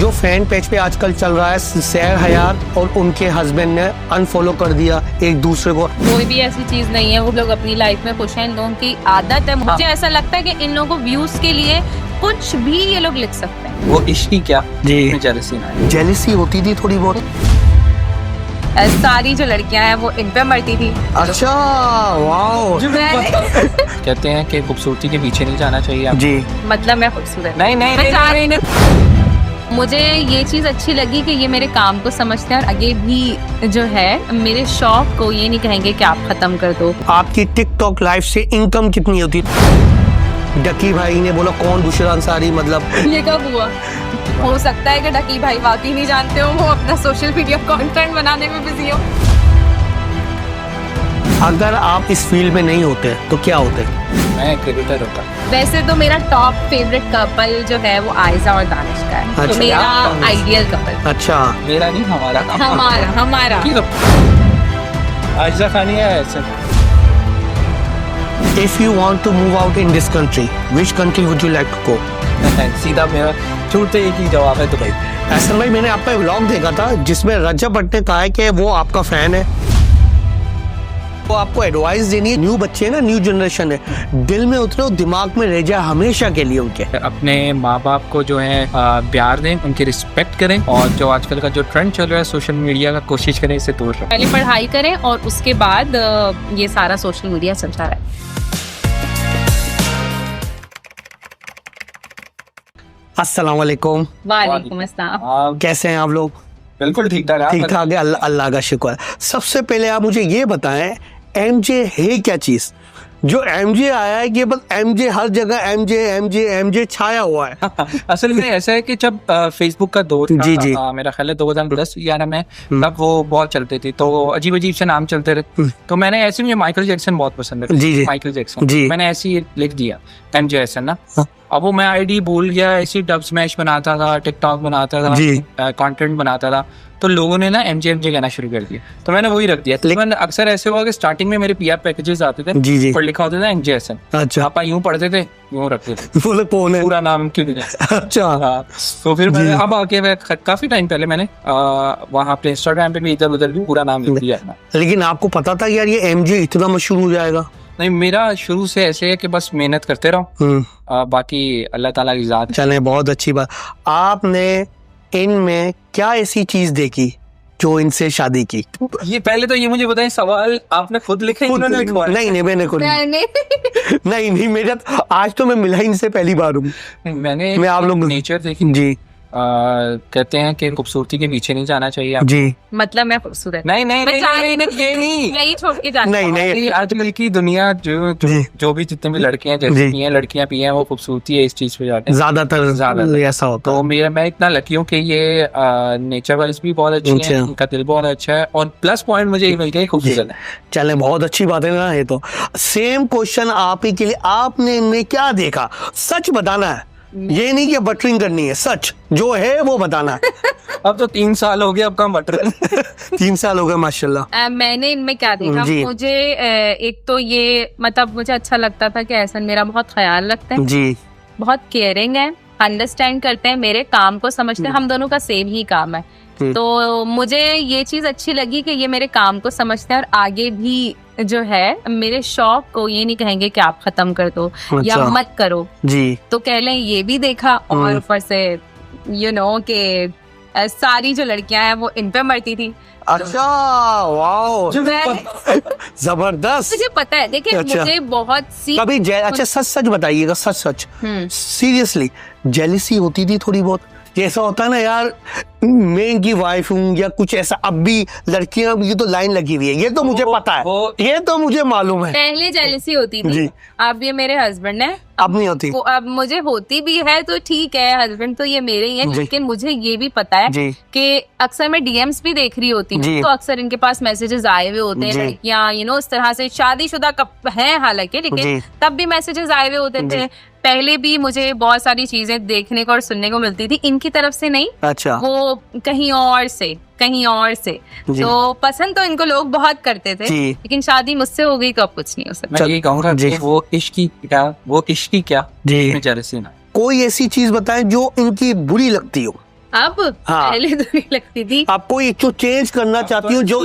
जो fan page पे आजकल चल रहा है, सैर हयात और उनके हस्बैंड ने अनफॉलो कर दिया एक दूसरे को। कोई भी ऐसी चीज नहीं है, वो लोग अपनी लाइफ में खुश हैं। इन लोगों की आदत है। मुझे ऐसा लगता है कि इन लोगों को व्यूज के लिए कुछ भी ये लोग लिख सकते हैं। वो इश्क ही क्या जी, जेलसी होती थी थोड़ी बहुत। सारी जो लड़कियां हैं वो इन पे मरती थी। अच्छा, वाओ। कहते हैं कि खूबसूरती के पीछे नहीं जाना चाहिए आप। जी, मतलब मैं खूबसूरत नहीं। मुझे ये चीज़ अच्छी लगी कि ये मेरे काम को समझते हैं और आगे भी जो है मेरे शौक को ये नहीं कहेंगे कि आप खत्म कर दो। आपकी टिकटॉक लाइफ से इनकम कितनी होती? डकी भाई ने बोला कौन बुशरा अंसारी, मतलब ये कब हुआ? हो सकता है कि डकी भाई वाकई नहीं जानते हो, वो अपना सोशल मीडिया कंटेंट बनाने में बिजी हो। अगर आप इस फील्ड में नहीं होते तो क्या होते? मैं क्रिकेटर होता। वैसे तो मेरा टॉप फेवरेट कपल जो है वो आयजा और दानिश का है। अच्छा। तो मेरा आइडियल कपल। अच्छा, मेरा नहीं, हमारा आयजा खानी है ऐसे। If you want to move out in this country, which country would you like to go? सीधा मेरा छूटते एक ही जवाब है, दुबई। ऐसा भाई, मैंने आपका व्लॉग देखा था जिसमें रजब भट्ट ने कहा है कि वो आपका फैन है। वो आपको एडवाइस देनी है। न्यू बच्चे हैं ना, न्यू जनरेशन है, दिल में उतरे, दिमाग में रह जाए हमेशा के लिए उनके। अपने माँ बाप को जो है प्यार दें, उनकी रिस्पेक्ट करें, और जो आजकल का जो ट्रेंड चल रहा है सोशल मीडिया का, कोशिश करें इससे दूर रहें। पहले पढ़ाई करें और उसके बाद ये सारा सोशल मीडिया चलता है। अस्सलाम वालेकुम। वालेकुम अस्सलाम। कैसे हैं आप लोग? बिल्कुल ठीक ठाक। ठीक ठाक है, अल्लाह का शुक्र है। सबसे पहले आप मुझे ये बताएं, एमजे है क्या चीज? जो एमजे आया है कि बस एमजे हर जगह एमजे छाया हुआ है। असल में ऐसा है कि जब फेसबुक का दौर था, जी जी, मेरा ख्याल है 2010-11 में, तब वो बहुत चलते थे, तो अजीब अजीब से नाम चलते रहे। तो मैंने ऐसे, मुझे माइकल जैक्सन बहुत पसंद है। जी जी, माइकल जैक्सन जी, मैंने ऐसे ही लिख दिया एमजे जैक्सन ना। अब वो मैं आईडी भूल गया, ऐसे डब स्मैश बनाता था, टिकटॉक बनाता था, कंटेंट बनाता था, तो लोगों ने ना एमजे कहना शुरू कर दिया, तो मैंने वही रख दिया। लेकिन अक्सर ऐसे हुआ कि स्टार्टिंग में मेरे पीआर पैकेजेस आते थे, जी जी, पर लिखा होता था एमजे जैक्सन। अच्छा, पापा यूं पढ़ते थे, यूं रखते थे, बोले कौन है, पूरा नाम क्यों नहीं। अच्छा, हाँ, तो फिर मैंने अब आके काफी टाइम पहले मैंने वहाँ पे इंस्टाग्राम पे भी इधर उधर भी पूरा नाम लिख दिया है। लेकिन आपको पता था यार ये एमजे इतना मशहूर हो जाएगा? नहीं, मेरा शुरू से ऐसे है कि बस मेहनत करते रहो, बाकी अल्लाह ताला की ज़ात। चले, बहुत अच्छी बात। आपने इनमें क्या ऐसी चीज देखी जो इनसे शादी की? ये पहले तो ये मुझे बताएं, सवाल आपने खुद लिखे? नहीं, मैंने खुद नहीं, मेरा आज तो मैं मिला ही इनसे पहली बार हूँ। मैं आप लोग नेचर देखी जी। कहते हैं कि खूबसूरती के पीछे नहीं जाना चाहिए आप। जी, मतलब मैं खूबसूरत नहीं, यही छोड़ के जाना। नहीं, आजकल की दुनिया जो भी जितने भी लड़कियां जैसी भी हैं, लड़कियां भी हैं, वो खूबसूरती है इस चीज पे जाते हैं ज्यादातर ऐसा होता है। तो मैं इतना लकी हूँ कि ये नेचर वाइज भी बहुत अच्छी है, उनका दिल बहुत अच्छा है, और प्लस पॉइंट मुझे ये मिल गया, खूबसूरत है। चले, बहुत अच्छी बात है ना। ये तो सेम क्वेश्चन आप ही के लिए, आपने इनमें क्या देखा? सच बताना है, ये नहीं कि बटरिंग करनी है, सच जो है वो बताना है। अब तो 3 साल हो गए, अब कम बटर 3 साल हो गए माशाल्लाह। मैंने इनमें क्या देखा? मुझे एक तो ये, मतलब मुझे अच्छा लगता था कि ऐसा मेरा बहुत ख्याल रखते हैं जी, बहुत केयरिंग है, अंडरस्टैंड करते हैं, मेरे काम को समझते हैं। हम दोनों का सेम ही काम है, तो मुझे ये चीज अच्छी लगी कि ये मेरे काम को समझते हैं और आगे भी जो है मेरे शौक को ये नहीं कहेंगे कि आप खत्म कर दो या मत करो जी। तो कह लें ये भी देखा, और ऊपर से कि सारी जो लड़कियां हैं वो इन पे मरती थी। अच्छा, वाओ, जबरदस्त। मुझे पता है, देखिए मुझे बहुत सी कभी अच्छा सच बताइएगा, सच सीरियसली जेलिसी होती थी थोड़ी बहुत? जैसा होता है ना यार, मैं इनकी वाइफ हूँ या कुछ ऐसा। अब भी लड़कियां, ये तो लाइन लगी हुई है, ये तो मुझे पता है, ये तो मुझे मालूम है। पहले जेलसी होती थी, अब ये मेरे हस्बैंड है, अब नहीं होती। अब मुझे होती भी है तो ठीक है, हस्बैंड तो ये मेरे ही है। लेकिन मुझे ये भी पता है कि अक्सर मैं डीएम्स भी देख रही होती हूँ, तो अक्सर इनके पास मैसेजेस आए हुए होते हैं, लड़कियां इस तरह से शादीशुदा हैं हालांकि, लेकिन तब भी मैसेजेस आए हुए होते थे। पहले भी मुझे बहुत सारी चीजें देखने को और सुनने को मिलती थी, इनकी तरफ से नहीं, अच्छा, वो कहीं और से तो पसंद तो इनको लोग बहुत करते थे, लेकिन शादी मुझसे हो गई तो अब कुछ नहीं हो सकता। मैं ये कहूँगा वो इश्क की क्या जेलसी ना। कोई ऐसी चीज बताएं जो इनकी बुरी लगती हो, अब हाँ। पहले तो नहीं लगती थी। आपको एक तो चेंज करना चाहती हूँ जो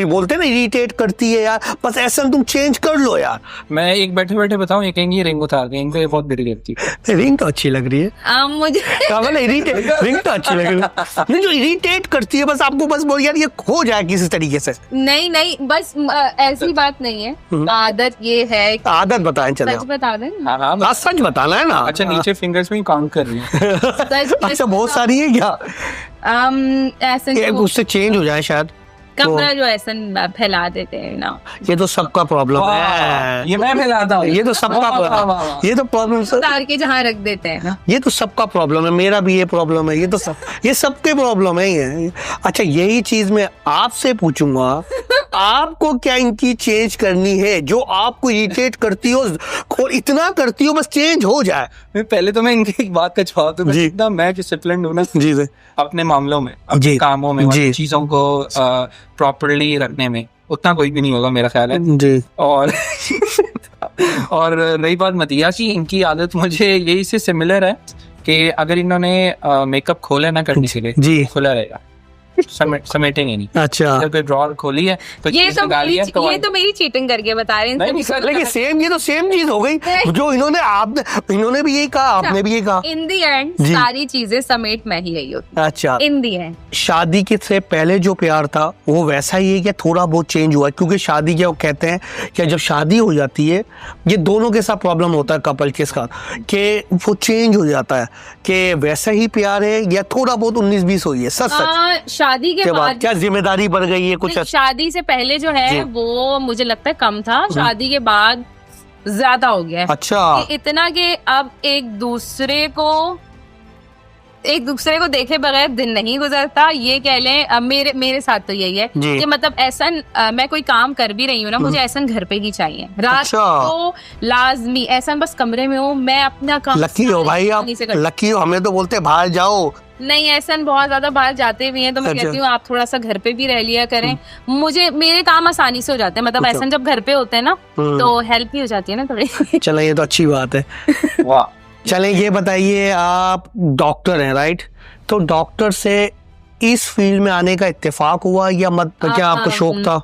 बोलते हैं ना इरिटेट करती है यार, बस ऐसा तुम चेंज कर लो यार। मैं एक बैठे बैठे बताऊं, ये कहेंगे रिंग उतार दें, इनको ये बहुत बुरी लगती है। रिंग तो अच्छी लग रही है मुझे इरिटेट, रिंग तो अच्छी लग रही है नहीं, जो इरिटेट करती है बस आपको बस बोल यार ये हो जाए किसी तरीके से। नहीं नहीं, बस ऐसी बात नहीं है, आदत ये है। आदत बताएं चले, सच बता दें। हाँ हाँ, हाँ सच बताना है ना। अच्छा नीचे फिंगर्स में काउंट कर रही है। अच्छा बहुत सारी है क्या? ऐसे ये उससे चेंज हो जाए शायद, कमरा जो ऐसा फैला देते हैं ना। ये तो सबका प्रॉब्लम है, ये मैं फैलाता हूँ, ये तो सबका, ये तो प्रॉब्लम उतार के जहाँ रख देते हैं ना, ये तो सबका प्रॉब्लम है, मेरा भी ये प्रॉब्लम है, ये तो सब, ये सबके प्रॉब्लम है ये। अच्छा यही चीज मैं आपसे पूछूंगा, आपको क्या इनकी चेंज करनी है जो आपको इरिटेट करती हो और इतना करती हो बस चेंज हो जाए? पहले तो मैं इनकी एक बात का जवाब दूं, जितना मैं डिसिप्लिन हूं ना जी अपने मामलों में, अपने कामों में, चीजों को प्रॉपर्ली रखने में, उतना कोई भी नहीं होगा मेरा ख्याल है जी। और रही बात मतिया की, इनकी आदत मुझे यही से सिमिलर है कि अगर इन्होंने मेकअप खोला ना करने के लिए जी, खुला रहेगा, समेटेंगे नहीं। अच्छा अगर कोई ड्रॉअर खोली है तो ये तो मेरी चीटिंग करके बता रहे हैं। लेकिन सेम, ये तो सेम चीज हो गई जो इन्होंने भी यही कहा, आपने भी यही कहा। इन दी एंड सारी चीजें समेट में ही यही होती है। अच्छा इन दी एंड शादी के से पहले जो प्यार था वो वैसा ही है क्या, थोड़ा बहुत चेंज हुआ है? क्योंकि शादी क्या कहते हैं कि जब शादी हो जाती है, ये दोनों के साथ प्रॉब्लम होता है कपल के साथ, कि वो चेंज हो जाता है कि वैसा ही प्यार है या थोड़ा बहुत 19-20 हुई है? सच शादी के बाद क्या जिम्मेदारी बढ़ गई है कुछ? शादी से पहले जो है वो मुझे लगता है कम था, शादी के बाद ज्यादा हो गया है। अच्छा इतना कि अब एक दूसरे को देखे बगैर दिन नहीं गुजरता, ये कह लें। अब मेरे साथ तो यही है कि मतलब ऐसा मैं कोई काम कर भी रही हूँ ना, मुझे ऐसा घर पे ही चाहिए, रात को लाजमी ऐसा बस कमरे में हो, मैं अपना काम। लकी हो भाई आप, लकी हो। हमें तो बोलते बाहर जाओ, नहीं ऐसा बहुत ज्यादा बाहर जाते भी हैं, तो मैं कहती हूँ आप थोड़ा सा घर पे भी रह लिया करें, मेरे काम आसानी से हो जाते हैं। मतलब ऐसा जब घर पे होते हैं ना तो हेल्प भी हो जाती है ना थोड़ी। चलो ये तो अच्छी बात है। वाह। चलें ये बताइए, आप डॉक्टर हैं राइट? तो डॉक्टर से इस फील्ड में आने का इत्तेफाक हुआ या क्या आपको शौक था?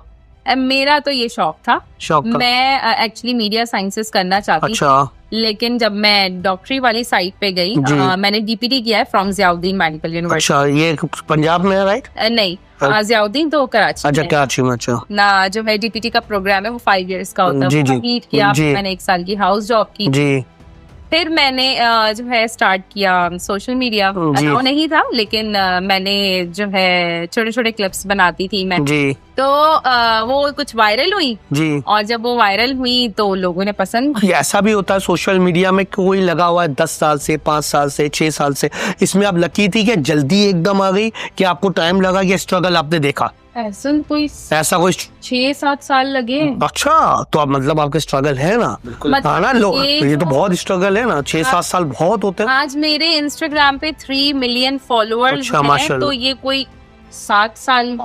मेरा तो ये शौक था। मैं एक्चुअली मीडिया साइंसेस करना चाहती थी, लेकिन जब मैं डॉक्टरी वाली साइड पे गई, मैंने डीपीटी किया है फ्रॉम ज़ियाउद्दीन मेडिकल यूनिवर्सिटी। अच्छा ये पंजाब में है राइट? नहीं ज़ियाउद्दीन तो कराची। अच्छा कराची में। अच्छा ना जो है डीपीटी का प्रोग्राम है वो 5 years का होता है। कंप्लीट किया, मैंने 1 साल की हाउस जॉब की जी। फिर मैंने जो है स्टार्ट किया सोशल मीडिया। वो नहीं था, लेकिन मैंने जो है छोटे छोटे क्लिप्स बनाती थी मैं जी। तो वो कुछ वायरल हुई जी, और जब वो वायरल हुई तो लोगों ने पसंद। ऐसा भी होता है सोशल मीडिया में, कोई लगा हुआ है 10 साल से, 5 साल से, 6 साल से, इसमें आप लकी थी कि जल्दी एकदम आ गई कि आपको टाइम लगा कि स्ट्रगल आपने देखा? ऐसा कोई 6-7 साल लगे। अच्छा तो अब मतलब आपके स्ट्रगल है ना? हाँ ना, ये तो बहुत स्ट्रगल है ना, 6-7 साल बहुत होते हैं। आज मेरे इंस्टाग्राम पे 3 मिलियन फॉलोअर्स हैं, तो ये कोई 7 साल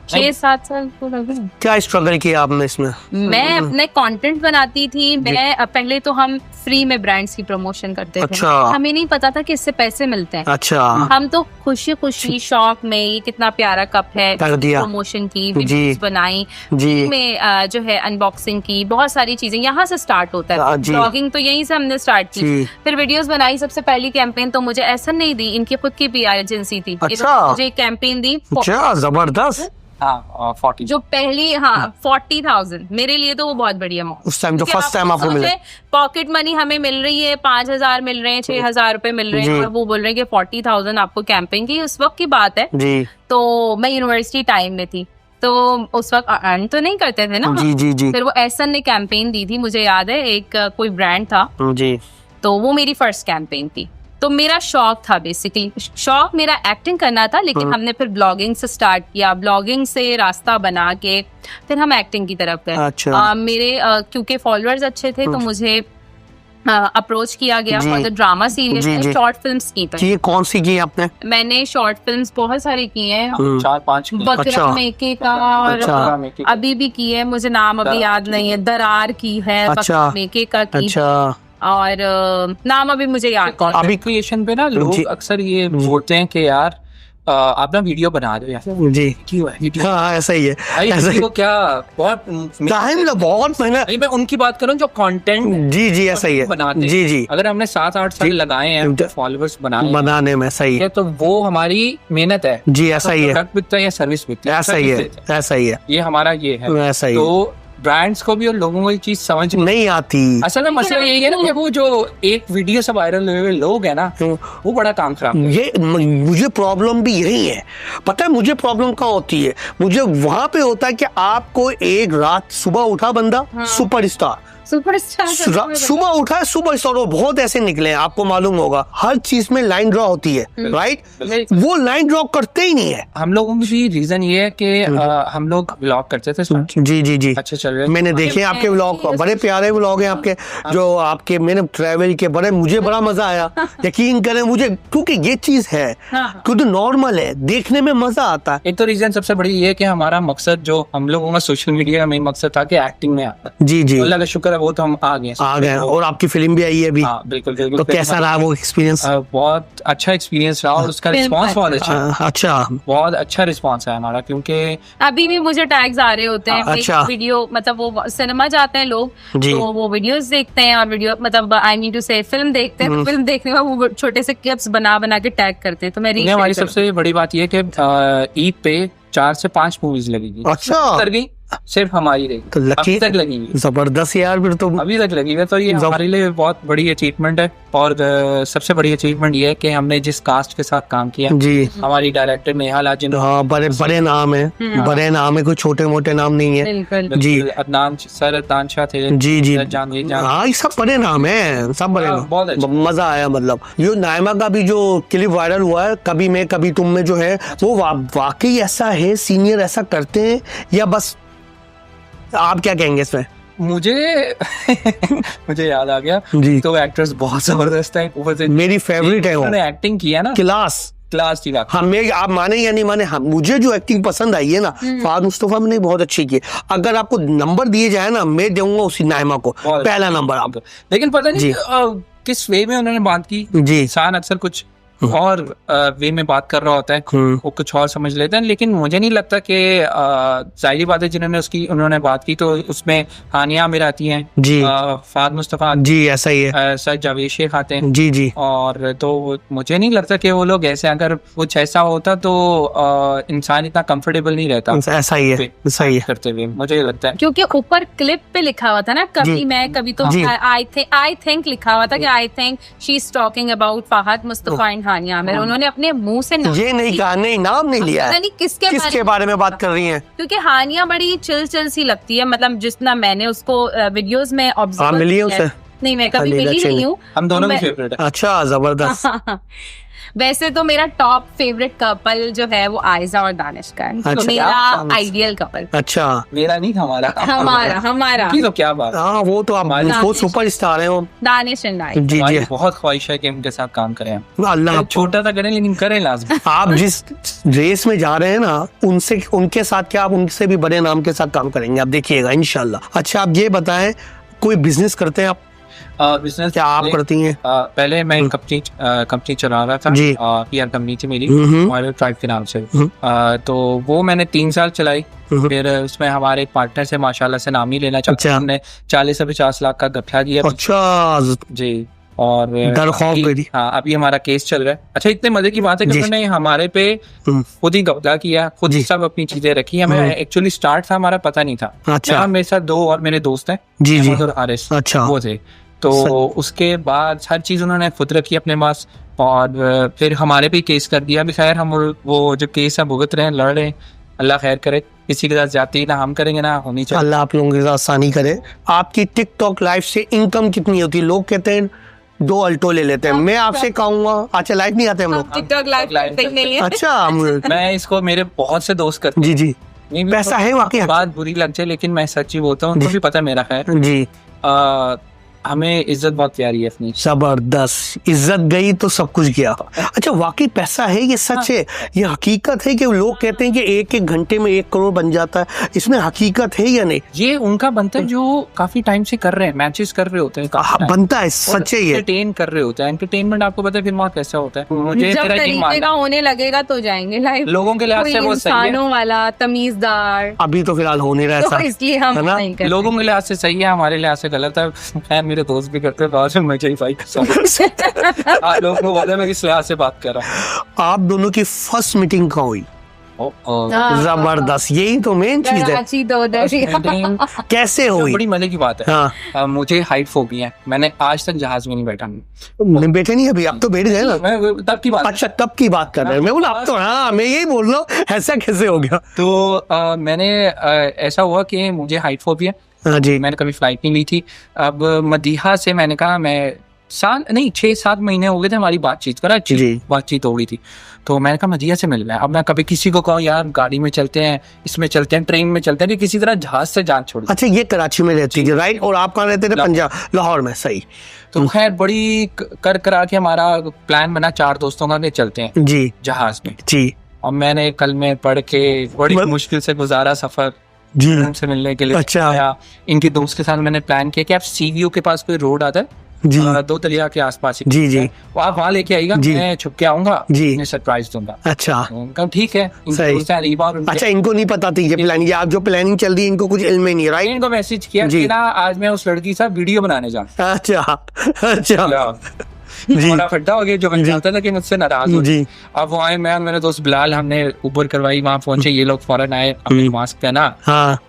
6-7 साल तो लगे। क्या स्ट्रगल किया आपने इसमें? मैं अपने कंटेंट बनाती थी। मैं पहले तो हम फ्री में ब्रांड्स की प्रमोशन करते थे। अच्छा। हमें नहीं पता था कि इससे पैसे मिलते हैं। अच्छा। हम तो खुशी खुशी शौक में, ये कितना प्यारा कप है, प्रमोशन की वीडियोस बनाई में, जो है अनबॉक्सिंग की, बहुत सारी चीजें यहाँ से स्टार्ट होता है। ब्लॉगिंग तो यहीं से हमने स्टार्ट की, फिर वीडियोस बनाई। सबसे पहली कैंपेन तो मुझे ऐसा नहीं दी, इनकी खुद की PR एजेंसी थी। मुझे कैंपेन दी। जबरदस्त। 40 जो पहली 40,000 मेरे लिए तो वो बहुत बढ़िया उस टाइम, जो फर्स्ट टाइम आपको मिला। पॉकेट मनी हमें मिल रही है, 5,000 मिल रहे हैं, 6,000 रुपए मिल रहे हैं, और वो बोल रहे हैं कि 40,000 आपको कैंपेन की। उस वक्त की बात है जी। तो मैं यूनिवर्सिटी टाइम में थी, तो उस वक्त अर्न तो नहीं करते थे ना जी। फिर वो एसन ने कैंपेन दी थी, मुझे याद है, एक कोई ब्रांड था जी, तो वो मेरी फर्स्ट कैंपेन थी। तो मेरा शौक था, बेसिकली शौक मेरा एक्टिंग करना था, लेकिन हमने फिर ब्लॉगिंग से स्टार्ट किया, ब्लॉगिंग से रास्ता बना के फिर हम एक्टिंग की तरफ गए। अच्छा। मेरे क्योंकि फॉलोअर्स अच्छे थे तो मुझे अप्रोच किया गया for the drama series, short films की। ये कौन सी की आपने? मैंने शॉर्ट फिल्म्स बहुत सारी की हैं, 4-5। बकरा मेके का, और अभी भी की है, मुझे नाम अभी याद नहीं है। दरार की है, बकरा मेके का की, और नाम अभी मुझे याद कंटेंट क्रिएशन पे ना लोग अक्सर ये बोलते हैं कि यार आप ना वीडियो बना दो यार जी क्यों है हाँ ऐसा ही है ऐसा ही को क्या बहुत टाइम बहुत मेहनत मैं उनकी बात करूं जो कंटेंट जी ऐसा ही है बनाते जी जी अगर हमने 7-8 साल लगाए हैं फॉलोअर्स बनाने में सही है तो वो हमारी मेहनत है जी ऐसा ही है प्रोडक्ट बिकता है या सर्विस बिकता है ऐसा ही है ऐसा ही है ये हमारा ये है ऐसा ही तो ब्रांड्स को भी और लोगों को ये चीज समझ नहीं आती। असल में मसला यही है ना कि वो जो एक वीडियो से वायरल हुए लोग हैं ना वो बड़ा काम खराब ये मुझे प्रॉब्लम भी यही है। पता है मुझे प्रॉब्लम कहाँ होती है? मुझे वहां पे होता है कि आपको एक रात सुबह उठा बंदा सुपरस्टार सुबह उठा है सुपरस्टार और बहुत ऐसे निकले हैं आपको मालूम होगा हर चीज में लाइन ड्रॉ होती है राइट वो लाइन ड्रॉ करते ही नहीं है। हम लोगों की रीजन ये है कि हम लोग व्लॉग करते थे जी अच्छा चल रहा है मैंने देखे आपके व्लॉग बड़े प्यारे व्लॉग हैं आपके जो आपके मैंने ट्रैवल के बड़े मुझे बड़ा मजा आया यकीन करें मुझे क्योंकि ये चीज है क्योंकि नॉर्मल है देखने में मजा आता है। एक तो रीजन सबसे बड़ी ये है कि हमारा मकसद जो हम लोगों का सोशल मीडिया का मेन मकसद था कि एक्टिंग में आता जी अल्लाह का शुक्र है वो तो हम आ गए और आपकी फिल्म भी आई है अभी। हाँ, बिल्कुल तो कैसा रहा वो एक्सपीरियंस? बहुत अच्छा एक्सपीरियंस रहा और उसका रिस्पांस बहुत अच्छा बहुत अच्छा रिस्पांस है हमारा क्योंकि अभी भी मुझे टैग्स आ रहे होते हैं अच्छा वीडियो मतलब वो सिनेमा जाते हैं लोग तो वो वीडियोस देखते हैं और वीडियो मतलब आई मीन टू से फिल्म देखते हैं फिल्म देखने में वो छोटे से क्लिप्स बना के टैग करते हैं तो मैं हमारी सबसे बड़ी बात ये कि ईद पे 4 से 5 मूवीज लगेगी अच्छा कर गई सिर्फ हमारी रही तो अभी तक लगी जबरदस्त यार फिर तो अभी तक लगी है तो ये हमारे लिए बहुत बड़ी अचीवमेंट है और सबसे बड़ी अचीवमेंट ये है कि हमने जिस कास्ट के साथ काम किया जी हमारी डायरेक्टर नेहा जिन बड़े नाम है बड़े नाम है कोई छोटे मोटे नाम नहीं है जी अदनान शाह थे जी हाँ सब बड़े नाम है सब बड़े बहुत मजा आया मतलब ये नायमा का भी जो क्लिप वायरल हुआ है कभी मैं कभी तुम में जो है वो वाकई ऐसा है सीनियर ऐसा करते हैं या बस आप क्या कहेंगे इसमें? मुझे याद आ गया जी तो एक्टर्स बहुत जबरदस्त है ऊपर से मेरी फेवरेट है उन्होंने एक्टिंग किया ना क्लास की बात हमें आप माने या नहीं माने मुझे जो एक्टिंग पसंद आई है ना फहद मुस्तफा ने बहुत अच्छी की अगर आपको नंबर दिए जाए ना मैं दूंगा उसी नायमा को पहला नंबर आप लेकिन पता नहीं किस वे में उन्होंने बात की जी इंसान अक्सर कुछ और वे में बात कर रहा होता है वो कुछ और समझ लेते हैं लेकिन मुझे नहीं लगता कि जाहिर बात है जिन्होंने उन्होंने बात की तो उसमें हानिया आमिर आती हैं जी फहद मुस्तफा जी ऐसा ही है सर जावेद शेख आते हैं जी और तो मुझे नहीं लगता कि वो लोग ऐसे अगर कुछ ऐसा होता तो इंसान इतना कंफर्टेबल नहीं रहता ऐसा ही है सही है करते हुए मुझे लगता है क्योंकि ऊपर क्लिप पे लिखा हुआ था ना कभी मैं कभी तो आई थिंक लिखा हुआ था कि I think she is talking about Fahad Mustafa Hania Aamir उन्होंने अपने मुंह से ये नहीं कहा नहीं नाम नहीं लिया है किसके बारे में बात कर रही हैं क्योंकि हानिया बड़ी चिल सी लगती है मतलब जितना मैंने उसको वीडियोस में ऑब्जर्व मिली है उसे नहीं मैं कभी मिली नहीं हूँ हम दोनों की फेवरेट है अच्छा जबरदस्त वैसे तो मेरा टॉप फेवरेट कपल जो है वो आयजा और दानिश का है अच्छा, तो मेरा आइडियल कपल अच्छा मेरा नहीं हमारा तो क्या बात हाँ वो तो आप वो सुपर स्टार है दानिश एंड आई जी बहुत ख्वाहिश है कि उनके साथ काम करें अल्लाह छोटा सा करें लेकिन करें लाजमी आप जिस रेस में जा रहे हैं ना उनसे उनके साथ क्या आप उनसे भी बड़े नाम के साथ काम करेंगे आप देखिएगा इंशाल्लाह। अच्छा आप ये बताएं कोई बिजनेस करते हैं आप? बिजनेस क्या आप करती हैं? पहले मैं कंपनी चला रहा था जी पीआर कंपनी थी मेरी मॉडल ट्राइब के नाम से तो वो मैंने 3 साल चलाई फिर उसमें हमारे एक पार्टनर से माशाल्लाह से नाम ही लेना चाहते हैं हमने 40 से 50 लाख का गठा दिया अच्छा जी और हाँ अभी हमारा केस चल रहा है। अच्छा इतने मजे की बात है कि उन्होंने हमारे पे खुद ही कब्जा किया खुद ही सब अपनी चीजें रखी हमें एक्चुअली स्टार्ट था हमारा पता नहीं था अच्छा मेरे साथ 2 और मेरे दोस्त हैं जी और हारिस अच्छा वो थे तो उसके बाद हर चीज उन्होंने खुद रखी अपने पास और फिर हमारे पे केस कर दिया। अभी खैर हम वो जो केस है भुगत रहे हैं लड़ रहे हैं अल्लाह खैर करे किसी के साथ जाती ना हम करेंगे ना होनी चाहिए अल्लाह आप लोगों के साथ आसानी करे। आपकी टिकटॉक लाइव से इनकम कितनी होती है? लोग कहते हैं 2 अल्टो ले लेते हैं मैं आपसे कहूंगा अच्छा लाइव नहीं आते हम लोग टिकटॉक लाइव नहीं है अच्छा मैं इसको मेरे बहुत से दोस्त करते जी पैसा है वाकई बात बुरी लग जाए लेकिन मैं सच्ची बोलता हूँ उनको भी पता है मेरा खैर जी हमें इज्जत बहुत प्यारी है अपनी। जबरदस्त, इज्जत गई तो सब कुछ गया। अच्छा, वाकई पैसा है, ये सच है, ये हकीकत है कि लोग कहते हैं कि एक एक घंटे में 1 करोड़ बन जाता है, इसमें हकीकत है या नहीं? ये उनका बनता है जो काफी टाइम से कर रहे हैं, मैचेस कर रहे होते हैं, बनता है, सच है, ये एंटरटेन कर रहे होते हैं। एंटरटेनमेंट आपको पता है फिर वहाँ कैसा होता है। मुझे जब मेरा ये तरीके मानना का होने लगेगा तो जाएंगे लाइव, लोगों के लिहाज से वो सही है, इंसानों वाला तमीजदार, अभी तो फिलहाल हो नहीं रहा तो ऐसा, इसलिए हम है ना? नहीं करते। लोगों के लिहाज से सही है, हमारे लिहाज से गलत है। खैर मेरे दोस्त भी करते हैं, बाद में मुझे ही फाइट आप लोगों को पता है मैं किस लिहाज से बात कर रहा हूँ। आप दोनों की फर्स्ट मीटिंग कहाँ हुई? हाँ, जबरदस्त, यही तो मेन चीज है। कराची दो दरिया। कैसे हुई? बड़ी मजे की बात है। हाँ, मुझे हाइट फोबिया है, मैंने आज तक जहाज में नहीं बैठा। नहीं बैठे नहीं अभी, अब तो बैठ गए ना। मैं तब की बात। अच्छा, तब की बात कर रहे हैं, मैं बोला अब तो, हाँ मैं यही बोल रहा हूँ, ऐसा कैसे हो गया? तो मैंने ऐसा हुआ कि मुझे हाइट फोबिया, हाँ जी, मैंने कभी फ्लाइट नहीं ली थी। अब मदीहा से मैंने कहा, मैं 6-7 महीने हो गए थे हमारी बातचीत करा, अच्छी बातचीत हो गई थी। तो मैंने कहा मदीहा से मिलना है। अब मैं कभी किसी को कहूँ यार गाड़ी में चलते हैं, इसमें चलते हैं, ट्रेन में चलते हैं, किसी तरह जहाज से जान छोड़। अच्छा, ये कराची में रहती थी, राइट? और आप कहाँ रहते थे? पंजाब, लाहौर में, सही। तो खैर बड़ी करा के हमारा प्लान बना 4 दोस्तों का कि चलते हैं जी जहाज में जी। और मैंने कल में पढ़ के बड़ी मुश्किल से गुजारा सफर जी उनसे मिलने के लिए। अच्छा। आया इनके दोस्त के साथ मैंने प्लान किया कि आप सीवीओ के पास कोई रोड आता है जी 2 दरिया के आसपास ही, जी जी, वो आप वहाँ लेके आइएगा, मैं छुप के आऊंगा जी, मैं सरप्राइज दूंगा। अच्छा, उनका ठीक है, सही। अच्छा, इनको नहीं पता थी ये प्लानिंग, आप जो प्लानिंग चल रही है इनको कुछ इल्म ही नहीं, राइट? इनको मैसेज किया कि ना आज मैं उस लड़की से वीडियो बनाने जा। अच्छा अच्छा जी, बड़ा फड्डा हो गया जो मैं चाहता था कि मुझसे नाराज हो जी। अब वो आए, मैं मेरे दोस्त बिलाल, हमने ऊबर करवाई, वहाँ पहुंचे, ये लोग फौरन आए, अपनी मास्क पहना,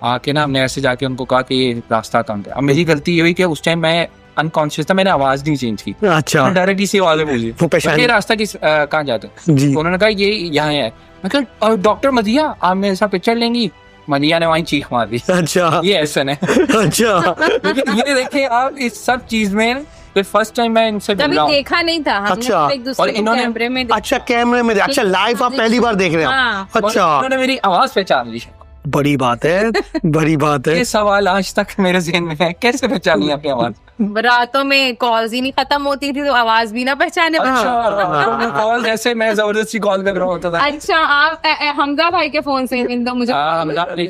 आके ना हमने ऐसे जाके उनको कहा कि ये रास्ता कहाँ है। अब मेरी गलती ये हुई कि उस टाइम मैं अनकॉन्शियस था, मैंने आवाज नहीं चेंज की। अच्छा, डायरेक्टली सी आवाज पूछी ये रास्ता किस कहाँ जाता है? उन्होंने कहा ये यहाँ है। मैं कहा डॉक्टर मदिया आप मेरे साथ पिक्चर लेंगी? मदिया ने वहीं चीख मार दी। अच्छा, ये ऐसा है। अच्छा, ये देखे आप इस सब चीज में फर्स्ट टाइम मैं इनसे कभी देखा नहीं था हमने। अच्छा, एक दूसरे को कैमरे में, अच्छा कैमरे में, अच्छा लाइव आप पहली बार देख रहे हो? अच्छा, उन्होंने मेरी आवाज पहचान ली। बड़ी बात है, बड़ी बात है। ये सवाल आज तक मेरे ज़हन में है, कैसे पहचानी आपकी आवाज? रातों में कॉल्स ही नहीं खत्म होती थी तो आवाज भी ना पहचाने। अच्छा, कॉल ऐसे मैं जबरदस्ती कॉल कर रहा होता था। अच्छा, आप हमजा भाई के फोन से मुझे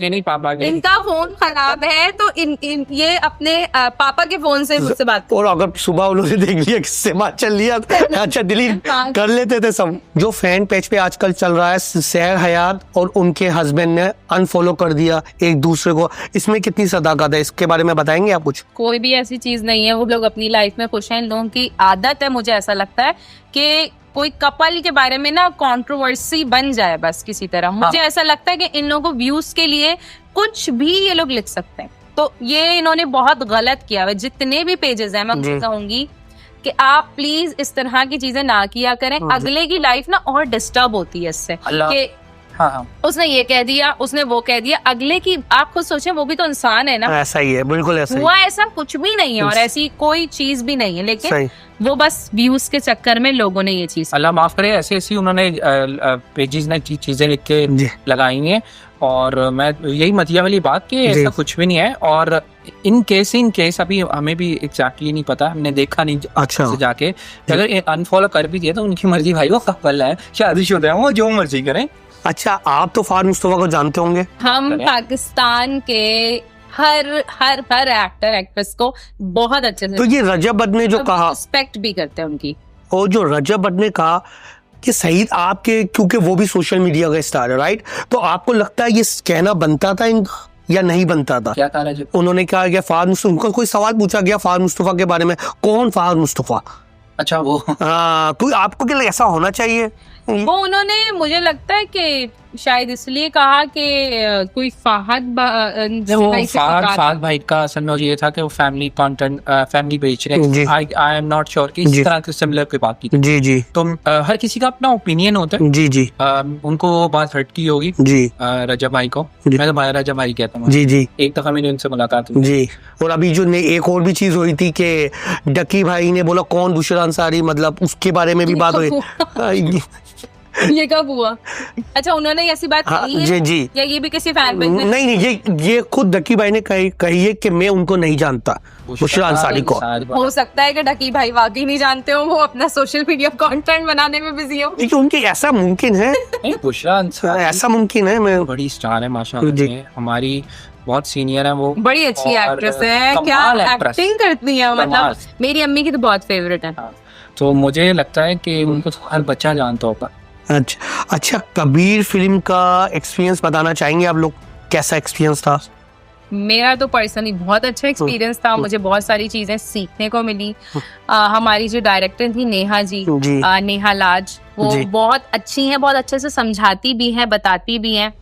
नहीं, पापा के, इनका फोन खराब है तो ये अपने पापा के फोन से मुझसे बात। और अगर सुबह उन्होंने देख लिया किससे बात चल लिया, अच्छा डिलीट कर लेते थे सब। जो फैन पेज पे आजकल चल रहा है, सहर हयात और उनके हस्बैंड ने अनफॉलो कर दिया एक दूसरे को, इसमें कितनी सदाकत है, इसके बारे में बताएंगे आप कुछ? कोई भी ऐसी चीज नहीं है, वो लोग अपनी लाइफ में खुश हैं। इन लोगों की आदत है, मुझे ऐसा लगता है कि कोई कपल के बारे में ना कंट्रोवर्सी बन जाए बस किसी तरह। मुझे ऐसा लगता है कि इन लोगों को व्यूज के लिए कुछ भी ये लोग लिख सकते हैं, तो ये इन्होंने बहुत गलत किया है। जितने भी पेजेस हैं मैं उनसे कहूंगी कि आप प्लीज इस तरह की चीजें ना किया करें, अगले की लाइफ ना और डिस्टर्ब होती है इससे कि उसने ये कह दिया, उसने वो कह दिया, अगले की आप खुद सोचें, वो भी तो इंसान है ना। ऐसा ही है, बिल्कुल ऐसा हुआ ऐसा कुछ भी नहीं है और ऐसी कोई चीज भी नहीं है, लेकिन वो बस व्यूज के चक्कर में लोगों ने ये चीज, अल्लाह माफ करे, ऐसी उन्होंने पेजेस ने चीजें लिख के लगाई हैं। और मैं यही मतिया वाली बात कि ऐसा कुछ भी नहीं है। और इन केस अभी हमें भी एग्जैक्टली नहीं पता, हमने देखा नहीं। अच्छा, से जाके अगर अनफॉलो कर भी दिया तो उनकी मर्जी, भाई वो कपल है, शादीशुदा है, वो जो मर्जी करें। अच्छा, आप तो फार मुस्तफा को जानते होंगे? हम पाकिस्तान के हर एक्टर एक्ट्रेस को बहुत अच्छे से, तो ये रजब बट ने जो कहा, रिस्पेक्ट भी करते हैं उनकी। और जो रजब बट ने कहा कि सईद आपके, क्योंकि वो भी सोशल मीडिया का स्टार है, राइट? तो आपको लगता है ये कहना बनता था या नहीं बनता था? क्या कहा? उन्होंने कहा कि फार मुस्तफा, कोई सवाल पूछा गया फार मुस्तफा के बारे में, कौन फार मुस्तफा? अच्छा, वो कोई आपको क्या ऐसा होना चाहिए? वो उन्होंने, मुझे लगता है कि शायद इसलिए कहा कि कोई फहद भाई का असल में ये था कि वो फैमिली कंटेंट, फैमिली बेच रहे हैं। आई एम नॉट श्योर कि इस तरह के सिमिलर की बात की थी। जी जी, तो हर किसी का अपना ओपिनियन होता है। जी जी, उनको वो बात हर्ट की होगी जी रजब भाई को। मैं तो भाई रजब भाई कहता हूँ। जी जी, एक दफा मैंने उनसे मुलाकात हुई जी। और अभी जो एक और भी चीज हुई थी कि डकी भाई ने बोला कौन बुशरा अंसारी, मतलब उसके बारे में भी बात हुई। ये कब हुआ? अच्छा, उन्होंने ऐसी बात हाँ, कही है? जी जी। या ये भी किसी फैन पेज में? नहीं नहीं, ये खुद डकी भाई ने कही है कि मैं उनको नहीं जानता, बुशरा अंसारी को। हो सकता है कि डकी भाई वाकई नहीं जानते हो, वो अपना सोशल मीडिया कंटेंट बनाने में बिजी हो। देखिए उनकी ऐसा मुमकिन है, बुशरा अंसारी ऐसा मुमकिन है। मैं बड़ी स्टार है माशाल्लाह, हमारी बहुत सीनियर है वो, बड़ी अच्छी एक्ट्रेस है, क्या एक्टिंग करती है, मतलब मेरी अम्मी की तो बहुत फेवरेट है। तो मुझे लगता है कि उनको तो हर बच्चा जानता होगा। अच्छा, कबीर फिल्म का एक्सपीरियंस बताना चाहेंगे आप लोग, कैसा एक्सपीरियंस था? मेरा तो पर्सनली बहुत अच्छा एक्सपीरियंस था, मुझे बहुत सारी चीजें सीखने को मिली। हमारी जो डायरेक्टर थी नेहा जी, नेहा लाज, वो बहुत अच्छी हैं, बहुत अच्छे से समझाती भी हैं, बताती भी हैं।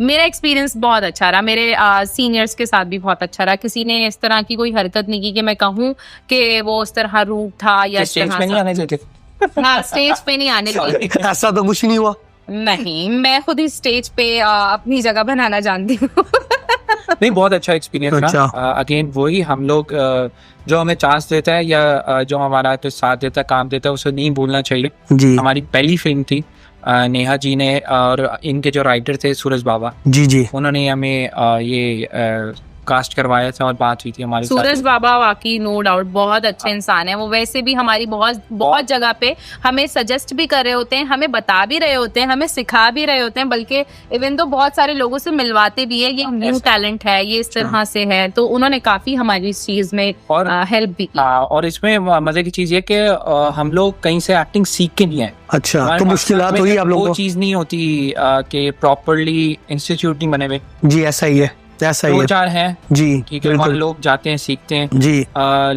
मेरा एक्सपीरियंस बहुत अच्छा रहा, मेरे सीनियर्स के साथ भी बहुत अच्छा रहा। किसी ने इस तरह की कोई हरकत नहीं की कि मैं कहूँ कि वो उस तरह रूप था या इस तरह हाँ, स्टेज पे नहीं आने देते। ऐसा तो कुछ नहीं हुआ। नहीं, मैं खुद ही स्टेज पे अपनी जगह बनाना जानती हूँ। नहीं, बहुत अच्छा एक्सपीरियंस था। अगेन वही, हम लोग जो हमें चांस देता है या जो हमारा तो साथ देता है, काम देता है, उसे नहीं भूलना चाहिए जी। हमारी पहली फिल्म थी, नेहा जी ने और इनके जो राइटर थे सूरज बाबा जी, उन्होंने हमें ये कास्ट करवाया था और बात हुई थी हमारे सूरज बाबा वाकई नो डाउट बहुत अच्छे इंसान है। वो वैसे भी हमारी बहुत जगह पे हमें सजेस्ट भी कर रहे होते हैं, हमें बता भी रहे होते हैं, हमें सिखा भी रहे होते हैं, बल्कि इवन तो बहुत सारे लोगों से मिलवाते भी है, ये न्यू टैलेंट है, ये इस तरह से है। तो उन्होंने काफी हमारी इस चीज में हेल्प भी की। और इसमें मजे की चीज ये कि हम लोग कहीं से एक्टिंग सीख के नहीं है। अच्छा, तो मुश्किलात हुई आप लोगों को? वो चीज नहीं होती कि प्रॉपरली इंस्टीट्यूट नहीं बने हुए जी, ऐसा ही है, ऐसा ही 2-4 हैं जी, ठीक है, वहाँ लोग जाते हैं, सीखते हैं जी।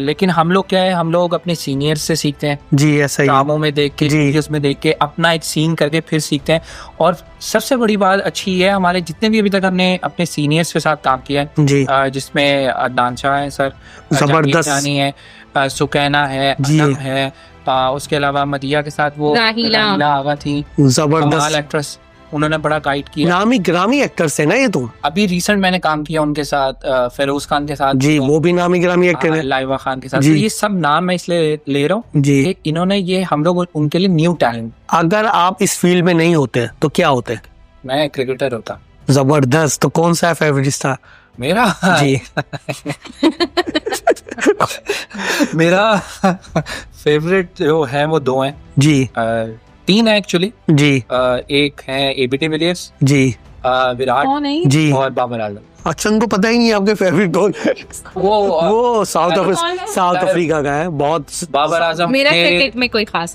लेकिन हम लोग क्या है, हम लोग अपने सीनियर से सीखते हैं जी, ऐसा ही ड्रामों में देख के, वीडियोस में देख के, अपना एक सीन करके फिर सीखते हैं। और सबसे बड़ी बात अच्छी है, हमारे जितने भी अभी तक हमने अपने सीनियर्स के साथ काम किया है जी, जिसमें दानशाह है सर, जबरदस्त है, सुकैना है, अनम है, उसके अलावा मदिया के साथ वो राहिला आगा थी, जबरदस्त एक्ट्रेस, उन्होंने बड़ा गाइड किया। नामी ग्रामी एक्टर्स है ना ये तो। अभी रिसेंट मैंने काम किया उनके साथ, फेरोज खान के साथ जी, वो भी नामी ग्रामी एक्टर है, लाइवा खान के साथ। तो ये सब नाम मैं इसलिए ले रहा हूँ जी, इन्होंने ये हम लोग उनके लिए न्यू टैलेंट। अगर आप इस फील्ड में नहीं होते तो क्या होते? मैं क्रिकेटर होता। जबरदस्त। तो कौन सा फेवरेट था मेरा जी? मेरा फेवरेट जो है वो 2 हैं जी, 3 है एक्चुअली जी। एक है एबी डिविलियर्स जी, विराट जी, और बाबर आजम। अच्छा, उनको पता ही नहीं आपके फेवरेट कौन है? वो साउथ अफ्रीका का है, बहुत। बाबर आजम मेरा क्रिकेट में कोई खास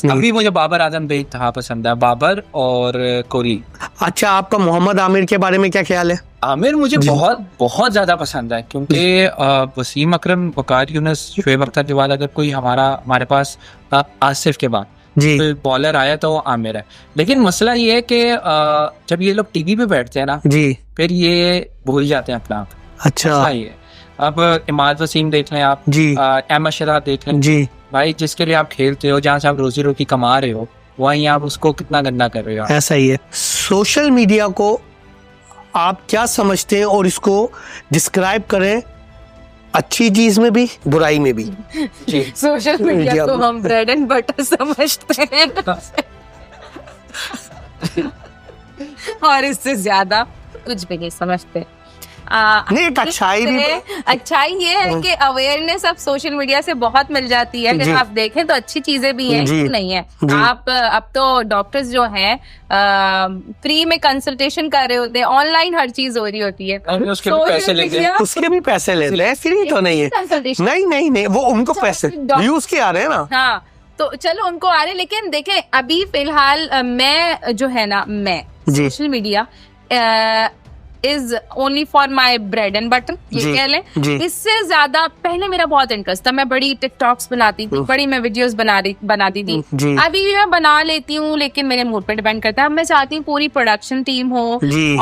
नहीं। अभी मुझे बाबर आजम बेहद पसंद है, बाबर और कोहली। अच्छा, आपका मोहम्मद आमिर के बारे में क्या ख्याल है? आमिर मुझे बहुत ज्यादा पसंद है, क्योंकि वसीम अकरम, वकार यूनुस, शुएब अख्तर के बाद अगर कोई हमारे पास आसिफ के बाद जी बॉलर आया तो वो आमिर है। लेकिन मसला ये है कि जब ये लोग टीवी पे बैठते हैं ना जी, फिर ये भूल जाते हैं अपना आप। अच्छा, ये अब इमाद वसीम देख लें आप जी, अहमद शराफ देख लें जी, भाई जिसके लिए आप खेलते हो, जहाँ से आप रोजी रोटी कमा रहे हो, वहीं आप उसको कितना गंदा कर रहे हो। ऐसा ही है। सोशल मीडिया को आप क्या समझते हैं और इसको डिस्क्राइब करें, अच्छी चीज में भी, बुराई में भी जी। सोशल मीडिया को हम ब्रेड एंड बटर समझते हैं और इससे ज्यादा कुछ भी नहीं समझते। नहीं, एक अच्छाई भी, अच्छाई ये है कि अवेयरनेस अब सोशल मीडिया से बहुत मिल जाती है। अगर आप देखें तो अच्छी चीजें भी हैं, नहीं है। आप अब तो डॉक्टर्स जो हैं फ्री में कंसल्टेशन कर रहे होते हैं, ऑनलाइन हर चीज हो रही होती है, उसके भी पैसे लेते हैं, उसके भी पैसे लेते हैं, फ्री तो नहीं है। नहीं, वो उनको पैसे व्यूज के आ रहे हैं ना। हाँ, तो चलो उनको आ रहे, लेकिन देखें अभी फिलहाल मैं जो है ना, मैं social media is only for my bread and butter, ये कह लें। इससे ज्यादा पहले मेरा बहुत इंटरेस्ट था, मैं बड़ी टिकटॉक्स बनाती थी, बड़ी मैं वीडियोस बनाती थी। अभी भी मैं बना लेती हूँ, लेकिन मेरे मूड पे डिपेंड करता है। अब मैं चाहती हूँ पूरी प्रोडक्शन टीम हो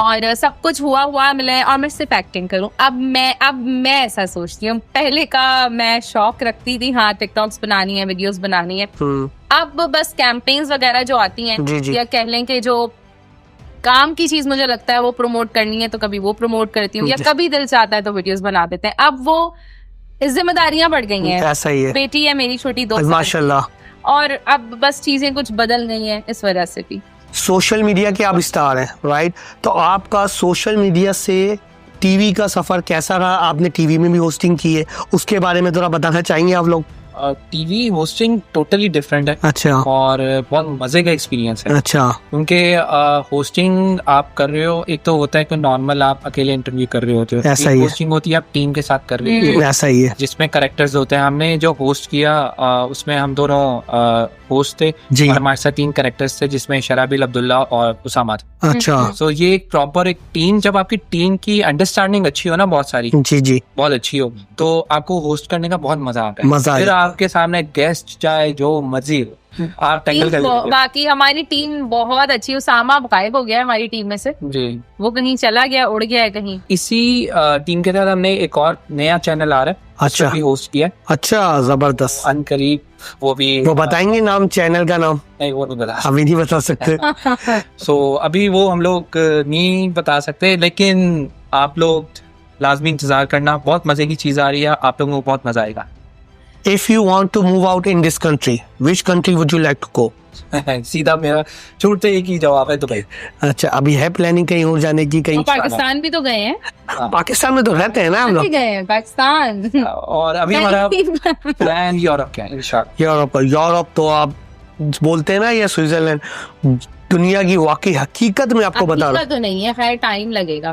और सब कुछ हुआ मिले और मैं सिर्फ एक्टिंग करूँ। अब मैं ऐसा सोचती हूँ। पहले का मैं शौक रखती थी, हाँ टिकटॉक्स बनानी है, वीडियोस बनानी है। अब बस कैंपेन्स वगैरह जो आती हैं, या कह लें कि जो काम की चीज मुझे लगता है वो प्रमोट करनी है, तो कभी वो प्रमोट करती हूँ, या कभी दिल चाहता है तो वीडियोस बना देते हैं। अब वो जिम्मेदारियां बढ़ गई हैं। ऐसा ही है। बेटी है मेरी छोटी 2 माशाल्लाह, और अब बस चीजें कुछ बदल गई हैं इस वजह से भी। सोशल मीडिया के आप स्टार हैं, राइट? तो आपका सोशल मीडिया से टीवी का सफर कैसा रहा? आपने टीवी में भी होस्टिंग की है, उसके बारे में थोड़ा बताना चाहेंगे आप लोग? टीवी होस्टिंग टोटली डिफरेंट है। अच्छा। और बहुत मजे का एक्सपीरियंस है। अच्छा। क्योंकि होस्टिंग आप कर रहे हो, एक तो होता है कि नॉर्मल आप अकेले इंटरव्यू कर रहे होते हो, ऐसा ही है। होस्टिंग होती है आप टीम के साथ कर रहे हो, ऐसा ही है, जिसमें कैरेक्टर्स होते हैं। हमने जो होस्ट किया उसमें हम दोनों होस्ट थे जी। और हमारे साथ 3 कैरेक्टर्स थे, जिसमें शराबिल, अब्दुल्ला और उसामा था। अच्छा। सो ये एक प्रॉपर एक टीम, जब आपकी टीम की अंडरस्टैंडिंग अच्छी हो ना, बहुत सारी जी जी, बहुत अच्छी हो, तो आपको होस्ट करने का बहुत मजा आता है। मजा फिर आएगा। आपके सामने गेस्ट चाहे जो मर्जी हो, आप टैकल कर लेते हो। बाकी हमारी टीम बहुत अच्छी, उसामा गायब हो गया है हमारी टीम में से, जी। वो कहीं चला गया, उड़ गया है कहीं। इसी टीम के तहत हमने एक और नया चैनल आ रहा है, अच्छा। भी होस्ट किया। अच्छा, जबरदस्त। अनकरीब वो भी, वो बताएंगे नाम चैनल का नाम? नहीं वो नहीं बता। अभी नहीं बता सकते। सो अभी वो हम लोग नहीं बता सकते, लेकिन आप लोग लाजमी इंतजार करना, बहुत मजे की चीज आ रही है, आप लोगों को बहुत मजा आएगा। If you want to move out in this country, which country would you like to go? सीधा मेरा छूटते एक ही जवाब है, दुबई। अच्छा, अभी है प्लानिंग कहीं और जाने की? कहीं पाकिस्तान भी तो गए हैं। पाकिस्तान में तो रहते हैं ना हम लोग। गए हैं पाकिस्तान। और अभी हमारा प्लान यूरोप का है इंशाल्लाह। यूरोप तो आप बोलते हैं ना, या स्विट्जरलैंड, दुनिया की वाकई हकीकत में आपको बता रहा हूँ। तो नहीं है, खैर टाइम लगेगा।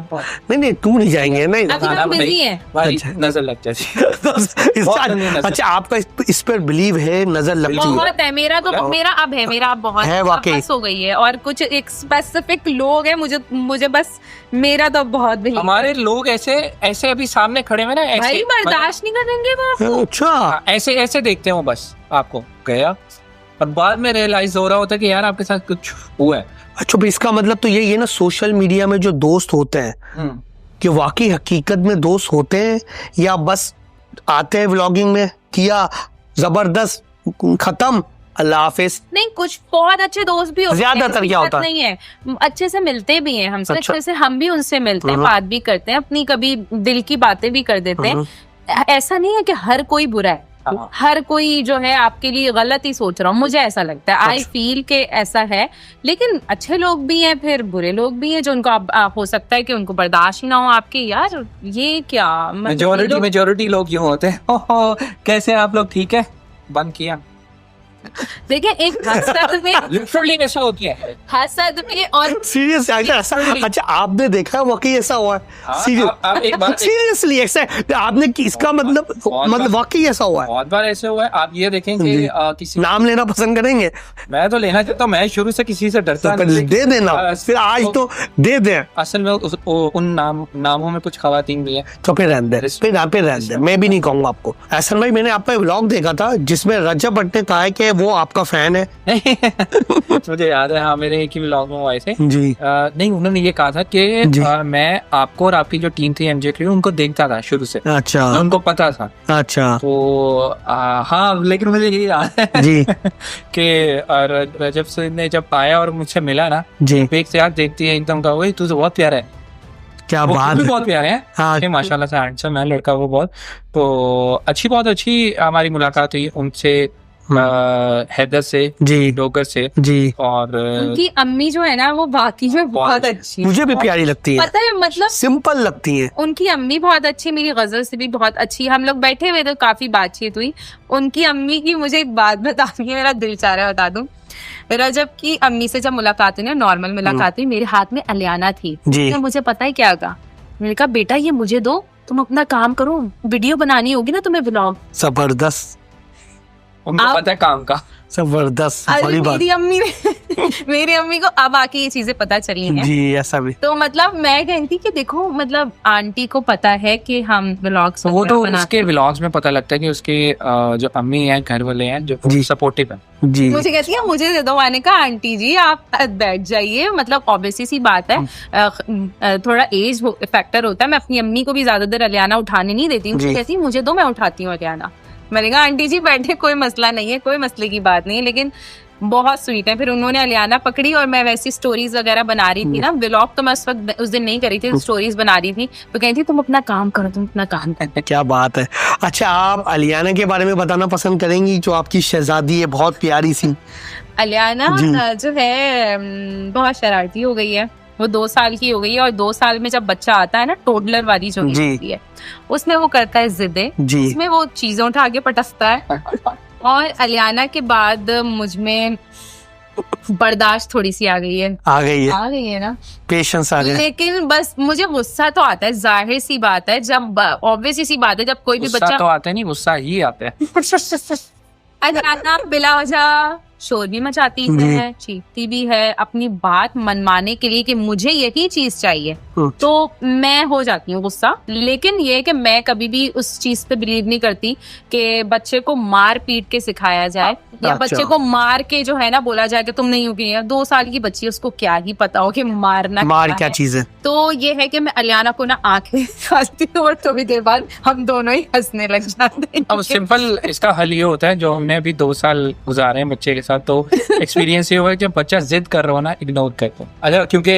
नहीं, तू नहीं जाएंगे, नहीं। अभी हम बिजी हैं। अच्छा। नजर लग जाती। अच्छा, आपका इस पर बिलीव है, नजर लगती है? बहुत है मेरा, तो मेरा अब है, मेरा अब बहुत है वाकई। हो गई है। और कुछ एक स्पेसिफिक लोग हैं, मुझे बस मेरा तो बहुत बिलीव। हमारे लोग ऐसे ऐसे अभी सामने खड़े हुए ना, ऐसे भाई बर्दाश्त नहीं करेंगे वो आपको। अच्छा, ऐसे ऐसे देखते हैं वो, बस आपको गया, और बाद में रियलाइज हो रहा होता है कि यार आपके साथ कुछ हुआ है। अच्छा, तो इसका मतलब तो यही है ना, सोशल मीडिया में जो दोस्त होते हैं कि वाकई हकीकत में दोस्त होते हैं, या बस आते हैं व्लॉगिंग में, किया, जबरदस्त, खत्म, अल्लाह हाफिज? नहीं, कुछ बहुत अच्छे दोस्त भी होते हैं, ज्यादातर क्या होता है? नहीं है, अच्छे से मिलते भी हैं हमसे। अच्छा। अच्छे से हम भी उनसे मिलते हैं, बात भी करते हैं, अपनी कभी दिल की बातें भी कर देते हैं। ऐसा नहीं है कि हर कोई बुरा है, हर कोई जो है आपके लिए गलत ही सोच रहा हूँ, मुझे ऐसा लगता है। आई फील के ऐसा है, लेकिन अच्छे लोग भी हैं, फिर बुरे लोग भी हैं, जो उनको हो सकता है कि उनको बर्दाश्त ही ना हो आपके। यार ये क्या मेजोरिटी लोग यूं होते हैं, ओहो कैसे आप लोग ठीक है, बंद किया। देखिए, एक हसद में लिटरली ऐसा होती है, हसद में और सीरियस ऐसा? अच्छा, आपने देखा है वाकई ऐसा हुआ है? सीरियसली ऐसा आपने, इसका मतलब वाकई ऐसा हुआ है? बहुत बार ऐसे हुआ है। आप ये देखें कि किसी, नाम लेना पसंद करेंगे? मैं तो लेना चाहता हूँ, मैं शुरू से किसी से डरता नहीं। दे देना, फिर आज तो दे दे। असल में उन नामों में कुछ खवातीन भी है, तो फिर रहने दे, फिर रहने दे, मैं भी नहीं कहूँगा आपको। एहसन भाई, मैंने आपका व्लॉग देखा था जिसमें रजब भट्ट ने कहा है कि वो आपका फैन है। मुझे याद है, हाँ, मेरे एक ही व्लॉग में आए थे जी। नहीं, उन्होंने ये कहा था कि मैं आपको और आपकी जो टीम थी एमजे क्रू, उनको देखता था शुरू से। अच्छा, उनको पता था। अच्छा, तो हाँ, लेकिन मुझे यही याद है जी कि रजब से ने जब आया और मुझसे मिला ना जी, एक से यार देखती है एकदम, कहा वही तू तो बहुत प्यारा है। क्या वो बात भी है। बहुत प्यारे हैं, हाँ, माशाल्लाह से हैंडसम है लड़का वो बहुत। तो बहुत अच्छी हमारी मुलाकात हुई उनसे, हैदर से जी, डोगर से जी। और उनकी अम्मी जो है ना, वो वाकई में बहुत अच्छी, मुझे भी प्यारी लगती है, पता है, मतलब सिंपल लगती है। उनकी अम्मी बहुत अच्छी, मेरी गजल से भी बहुत अच्छी। हम लोग बैठे हुए तो काफी बातचीत हुई। उनकी अम्मी की मुझे एक बात बतानी है, मेरा दिल चाह रहा है बता दूं। रजब की अम्मी से जब मुलाकात हुई ना, नॉर्मल मुलाकात हुई, मेरे हाथ में अलियाना थी जी। तो मुझे पता है क्या कहा, मैंने कहा बेटा ये मुझे दो, तुम अपना काम करो, वीडियो बनानी होगी ना तुम्हें, ब्लॉग। जबरदस्त, उनको पता है काम का। जबरदस्त, बड़ी बात। मेरी अम्मी को अब आके ये चीजें पता चली हैं। जी, ऐसा भी। तो मतलब मैं कहती कि देखो, मतलब आंटी को पता है कि हम व्लॉग्स, वो तो उसके व्लॉग्स में पता लगता है कि उसके जो अम्मी हैं, घर वाले हैं, जो सपोर्टिव हैं। जी, मुझे कहती है मुझे दे दो, मैंने कहा आंटी जी आप बैठ जाइए, मतलब ऑब्वियसली सी बात है, थोड़ा एज फैक्टर होता है, मैं अपनी अम्मी को भी ज्यादा देर अलियाना उठाने नहीं देती हूँ। कहती मुझे दो, मैं उठाती हूँ अलियाना। मैंने कहा आंटी जी बैठे, कोई मसला नहीं है, कोई मसले की बात नहीं है, लेकिन बहुत स्वीट है। फिर उन्होंने अलियाना पकड़ी और मैं वैसी स्टोरीज वगैरह बना रही थी ना, व्लॉग तो मैं उस दिन नहीं करी थी, स्टोरीज बना रही थी, तो कहती थी तुम अपना काम करो, तुम अपना काम करो। क्या बात है। अच्छा, आप अलियाना के बारे में बताना पसंद करेंगी, जो आपकी शहजादी है, बहुत प्यारी सी। अलियाना जो है बहुत शरारती हो गई है, वो 2 साल की हो गई है, और 2 साल में जब बच्चा आता है ना, टोडलर वाली जो होती है, उसमें वो करता है जिद्दें, उसमें वो चीजें उठा के पटकता है। और अलियाना के बाद मुझ में बर्दाश्त थोड़ी सी आ गई है ना, पेशेंस आ गया। लेकिन बस मुझे गुस्सा तो आता है, जाहिर सी बात है, जब ऑब्वियस सी बात है, जब कोई भी बच्चा तो आता नहीं, गुस्सा ही आता है। अलियाना बिला वजह शोर भी मचाती है, चीखती भी है, अपनी बात मनवाने के लिए कि मुझे यही चीज चाहिए, तो मैं हो जाती हूँ गुस्सा। लेकिन ये कि मैं कभी भी उस चीज पे बिलीव नहीं करती कि बच्चे को मार पीट के सिखाया जाए, या बच्चे को मार के जो है ना बोला जाए कि तुम नहीं हो गई। 2 साल की बच्ची, उसको क्या ही पता हो कि मार क्या चीज है। तो ये है कि मैं अलियाना को ना आंखें खाती हूँ और थोड़ी देर बाद हम दोनों ही हंसने लग जाते हैं। अब सिंपल इसका हल ये होता है, जो हमने अभी 2 साल गुजारे हैं बच्चे के साथ, तो एक्सपीरियंस ये हुआ है, जब बच्चा जिद कर रहा हो ना, इग्नोर करते हैं। अच्छा, क्योंकि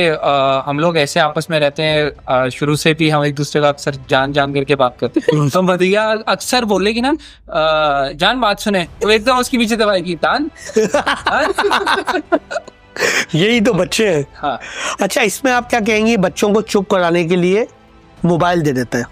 हम लोग ऐसे आपस में रहते हैं, शुरू से भी हम एक दूसरे का अक्सर जान करके बात करते हैं। तो मदिया अक्सर बोलेगी ना, जान बात सुने, तो एकदम उसकी पीछे दबाएगी, तान। यही तो बच्चे हैं। हाँ। अच्छा, इसमें आप क्या कहेंगे, बच्चों को चुप कराने के लिए मोबाइल दे देते हैं,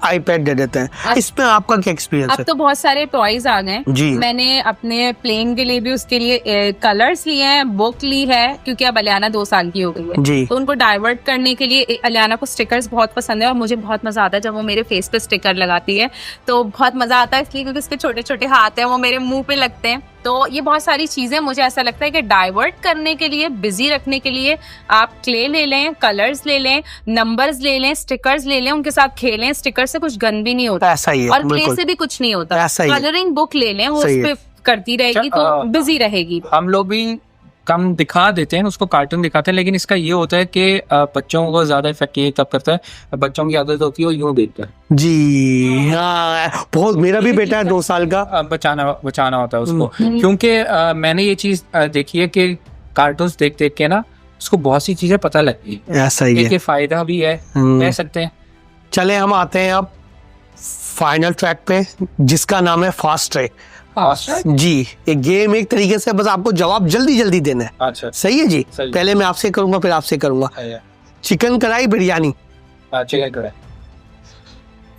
आईपैड दे देते हैं, इसमें आपका क्या एक्सपीरियंस है? अब तो बहुत सारे टॉयज आ गए जी। मैंने अपने प्लेइंग के लिए भी उसके लिए कलर्स लिए हैं, बुक ली है, क्योंकि अब अलियाना 2 साल की हो गई है जी। तो उनको डाइवर्ट करने के लिए अलियाना को स्टिकर्स बहुत पसंद है, और मुझे बहुत मजा आता है जब वो मेरे फेस पे स्टिकर लगाती है, तो बहुत मजा आता है, इसलिए क्योंकि उसके छोटे छोटे हाथ हैं, वो मेरे मुंह पे लगते हैं। तो ये बहुत सारी चीजें मुझे ऐसा लगता है कि डाइवर्ट करने के लिए, बिजी रखने के लिए आप क्ले ले लें, कलर्स ले लें, नंबर्स ले लें, स्टिकर्स ले लें, उनके साथ खेलें। स्टिकर से कुछ गन भी नहीं होता, ऐसा ही है, और क्ले से भी कुछ नहीं होता। कलरिंग बुक ले लें, वो उस पे करती रहेगी तो बिजी रहेगी। हम लोग भी कम दिखा देते हैं, उसको कार्टून दिखाते हैं, लेकिन इसका ये होता है कि बच्चों को ज्यादा इफेक्ट ये तब करता है, बच्चों की आदत होती है वो यूं देखता है जी। हाँ, बहुत, मेरा भी बेटा है 2 साल का, बचाना होता है उसको। क्योंकि मैंने ये चीज देखी है कि कार्टून्स देख के ना उसको बहुत सी चीजें पता लगती है। ऐसा ही है, फायदा भी है, कह सकते हैं। चले हम आते हैं अब फाइनल ट्रैक पे, जिसका नाम है फास्ट ट्रैक जी। एक गेम, एक तरीके से बस आपको जवाब जल्दी देना है। अच्छा, सही है जी। पहले मैं आपसे करूंगा, फिर आपसे करूंगा। चिकन कढ़ाई बिरयानी, चिकन कढ़ाई।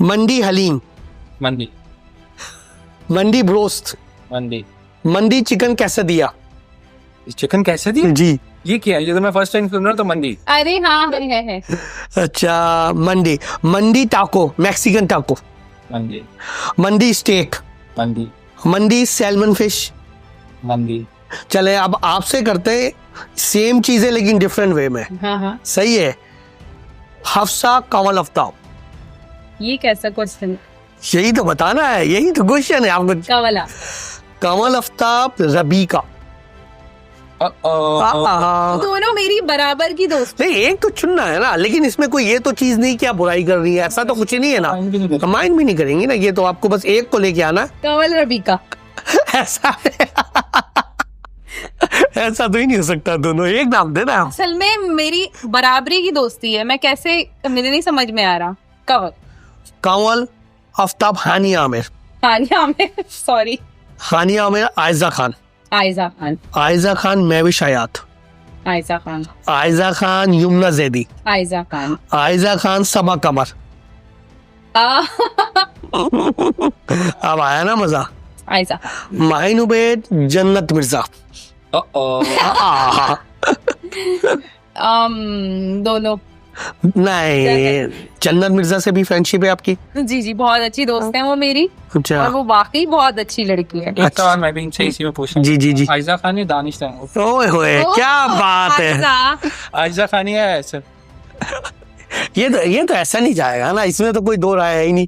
मंडी हलीम, मंडी ब्रोस्ट, मंडी चिकन कैसे दिया जी। ये क्या है? ये तो मैं फर्स्ट टाइम सुन रहा हूँ। तो मंडी, अरे हाँ है। अच्छा, मंडी टाको, मैक्सिकन टाको, मंडी स्टेक, मंडी सैल्मन फिश, चले अब आपसे करते हैं सेम चीजें लेकिन डिफरेंट वे में। हाँ। सही है। हफ्सा कमल आफ्ताब, ये कैसा क्वेश्चन? यही तो बताना है, यही तो क्वेश्चन है आपको। कमल आफ्ताब, रबीका। दोनों मेरी बराबर की दोस्त। नहीं, एक तो चुनना है ना, लेकिन इसमें कोई ये तो चीज नहीं क्या बुराई कर रही है, ऐसा तो कुछ नहीं है ना, माइंड भी नहीं करेंगी ना, ये तो आपको बस एक को लेके आना। कमल रबीका। ऐसा ऐसा तो ही नहीं हो सकता, दोनों एक नाम देना। असल में मेरी बराबरी की दोस्ती है, मैं कैसे, मुझे नहीं समझ में आ रहा। कमल आफ्ताब, हानिया आमिर, सॉरी, हानिया आमिर, आयजा खान, महविश हयात, आयजा खान, यमुना जैदी, आयजा खान, समा कमर। अब आया ना मजा। माहिन उबैद, जन्नत मिर्जा। दोनों नहीं, जन्नत मिर्जा से भी फ्रेंडशिप है आपकी? जी, बहुत अच्छी दोस्त है वो मेरी। अच्छा। और वो वाकई बहुत अच्छी लड़की है। अच्छा, मैं भी इनसे इसी में पूछूं। जी। आयजा खान ने दानिश, ओए होए, क्या बात है। आयजा खान है सर। ये तो ऐसा नहीं जाएगा ना, इसमें तो कोई दो राय है ही नहीं।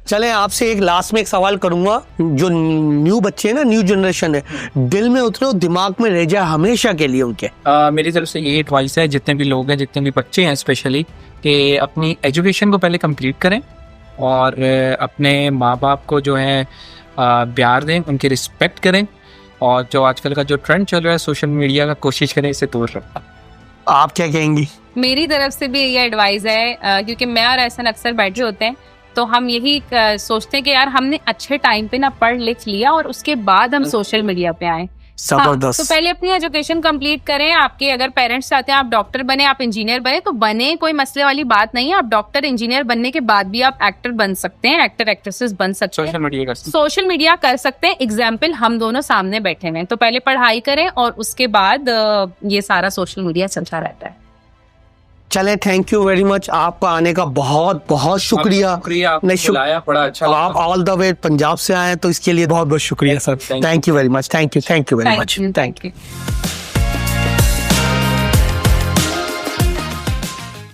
चले आपसे एक लास्ट में एक सवाल करूंगा, जो न्यू बच्चे हैं ना, न्यू जनरेशन है, दिल में उतरे, दिमाग में रह जाए हमेशा के लिए उनके। मेरी तरफ से ये एडवाइस है, जितने भी लोग हैं, जितने भी बच्चे हैं स्पेशली, कि अपनी एजुकेशन को पहले कंप्लीट करें, और अपने माँ बाप को जो है प्यार दें, उनकी रिस्पेक्ट करें, और जो आजकल का जो ट्रेंड चल रहा है सोशल मीडिया का, कोशिश करें इसे दूर रखना। आप क्या कहेंगी? मेरी तरफ से भी ये एडवाइस है, क्योंकि मैं और ऐसा अक्सर बैठे होते हैं तो हम यही सोचते हैं कि यार हमने अच्छे टाइम पे ना पढ़ लिख लिया और उसके बाद हम सोशल मीडिया पे आए। जबरदस्त। तो पहले अपनी एजुकेशन कंप्लीट करें। आपके अगर पेरेंट्स चाहते हैं आप डॉक्टर बने, आप इंजीनियर बने तो बने, कोई मसले वाली बात नहीं है। आप डॉक्टर इंजीनियर बनने के बाद भी आप एक्टर बन सकते हैं, एक्टर एक्ट्रेसेस बन सकते हैं, सोशल मीडिया कर सकते हैं। एग्जाम्पल हम दोनों सामने बैठे हुए हैं, तो पहले पढ़ाई करें और उसके बाद ये सारा सोशल मीडिया चलता रहता है। चले, थैंक यू वेरी मच, आपका आने का बहुत बहुत शुक्रिया। बड़ा अच्छा, आप ऑल द वे पंजाब से आए तो इसके लिए बहुत बहुत शुक्रिया sir. Thank you very much, thank you very much, thank you.